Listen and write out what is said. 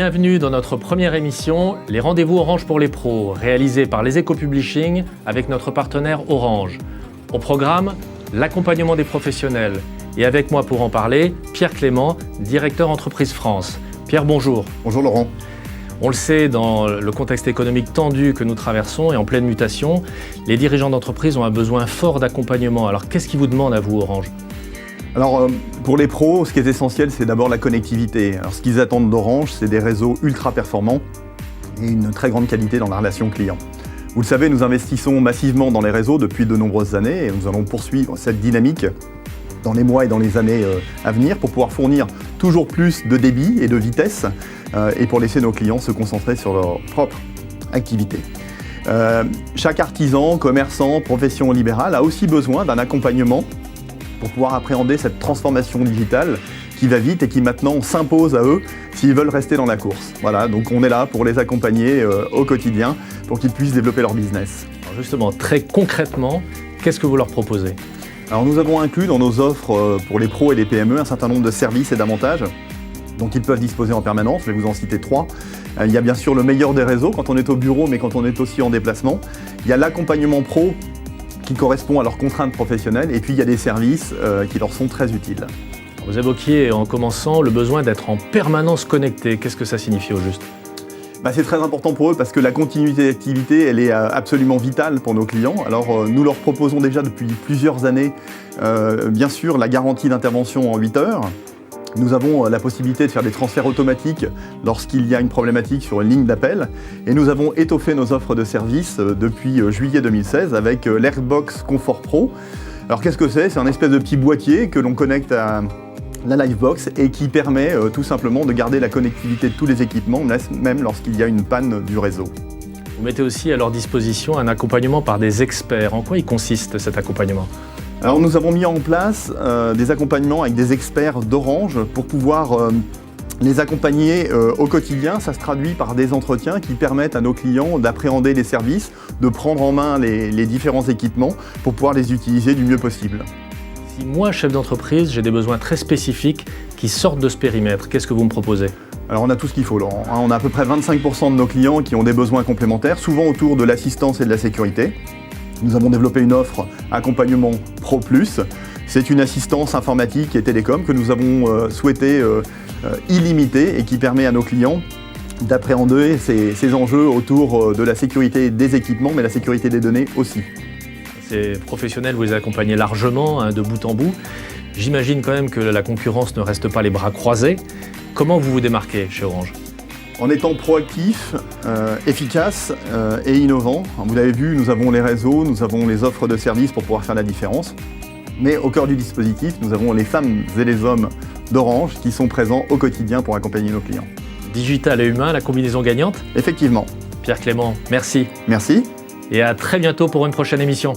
Bienvenue dans notre première émission, les rendez-vous Orange pour les pros, réalisés par les Éco-Publishing avec notre partenaire Orange. Au programme, l'accompagnement des professionnels. Et avec moi pour en parler, Pierre Clément, directeur Entreprise France. Pierre, bonjour. Bonjour Laurent. On le sait, dans le contexte économique tendu que nous traversons et en pleine mutation, les dirigeants d'entreprise ont un besoin fort d'accompagnement. Alors qu'est-ce qu'ils vous demandent à vous, Orange ? Alors pour les pros, ce qui est essentiel, c'est d'abord la connectivité. Alors ce qu'ils attendent d'Orange, c'est des réseaux ultra performants et une très grande qualité dans la relation client. Vous le savez, nous investissons massivement dans les réseaux depuis de nombreuses années et nous allons poursuivre cette dynamique dans les mois et dans les années à venir pour pouvoir fournir toujours plus de débit et de vitesse et pour laisser nos clients se concentrer sur leur propre activité. Chaque artisan, commerçant, profession libérale a aussi besoin d'un accompagnement pour pouvoir appréhender cette transformation digitale qui va vite et qui maintenant s'impose à eux s'ils veulent rester dans la course. Voilà, donc on est là pour les accompagner au quotidien pour qu'ils puissent développer leur business. Alors justement, très concrètement, qu'est-ce que vous leur proposez ? Alors nous avons inclus dans nos offres pour les pros et les PME un certain nombre de services et d'avantages dont ils peuvent disposer en permanence. Je vais vous en citer 3. Il y a bien sûr le meilleur des réseaux quand on est au bureau, mais quand on est aussi en déplacement. Il y a l'accompagnement pro qui correspond à leurs contraintes professionnelles, et puis il y a des services qui leur sont très utiles. Vous évoquiez en commençant le besoin d'être en permanence connecté. Qu'est-ce que ça signifie au juste ? C'est très important pour eux parce que la continuité d'activité, elle est absolument vitale pour nos clients. Alors nous leur proposons déjà depuis plusieurs années, bien sûr, la garantie d'intervention en 8 heures. Nous avons la possibilité de faire des transferts automatiques lorsqu'il y a une problématique sur une ligne d'appel. Et nous avons étoffé nos offres de services depuis juillet 2016 avec l'Airbox Comfort Pro. Alors qu'est-ce que c'est ? C'est un espèce de petit boîtier que l'on connecte à la Livebox et qui permet tout simplement de garder la connectivité de tous les équipements, même lorsqu'il y a une panne du réseau. Vous mettez aussi à leur disposition un accompagnement par des experts. En quoi il consiste cet accompagnement ? Alors nous avons mis en place des accompagnements avec des experts d'Orange pour pouvoir les accompagner au quotidien. Ça se traduit par des entretiens qui permettent à nos clients d'appréhender les services, de prendre en main les différents équipements pour pouvoir les utiliser du mieux possible. Si moi, chef d'entreprise, j'ai des besoins très spécifiques qui sortent de ce périmètre, qu'est-ce que vous me proposez ? Alors on a tout ce qu'il faut, Laurent. On a à peu près 25% de nos clients qui ont des besoins complémentaires, souvent autour de l'assistance et de la sécurité. Nous avons développé une offre accompagnement Pro+. C'est une assistance informatique et télécom que nous avons souhaité illimitée et qui permet à nos clients d'appréhender ces enjeux autour de la sécurité des équipements, mais la sécurité des données aussi. Ces professionnels, vous les accompagnez largement, de bout en bout. J'imagine quand même que la concurrence ne reste pas les bras croisés. Comment vous vous démarquez chez Orange ? En étant proactif, efficace et innovant. Vous l'avez vu, nous avons les réseaux, nous avons les offres de services pour pouvoir faire la différence. Mais au cœur du dispositif, nous avons les femmes et les hommes d'Orange qui sont présents au quotidien pour accompagner nos clients. Digital et humain, la combinaison gagnante ? Effectivement. Pierre Clément, merci. Merci. Et à très bientôt pour une prochaine émission.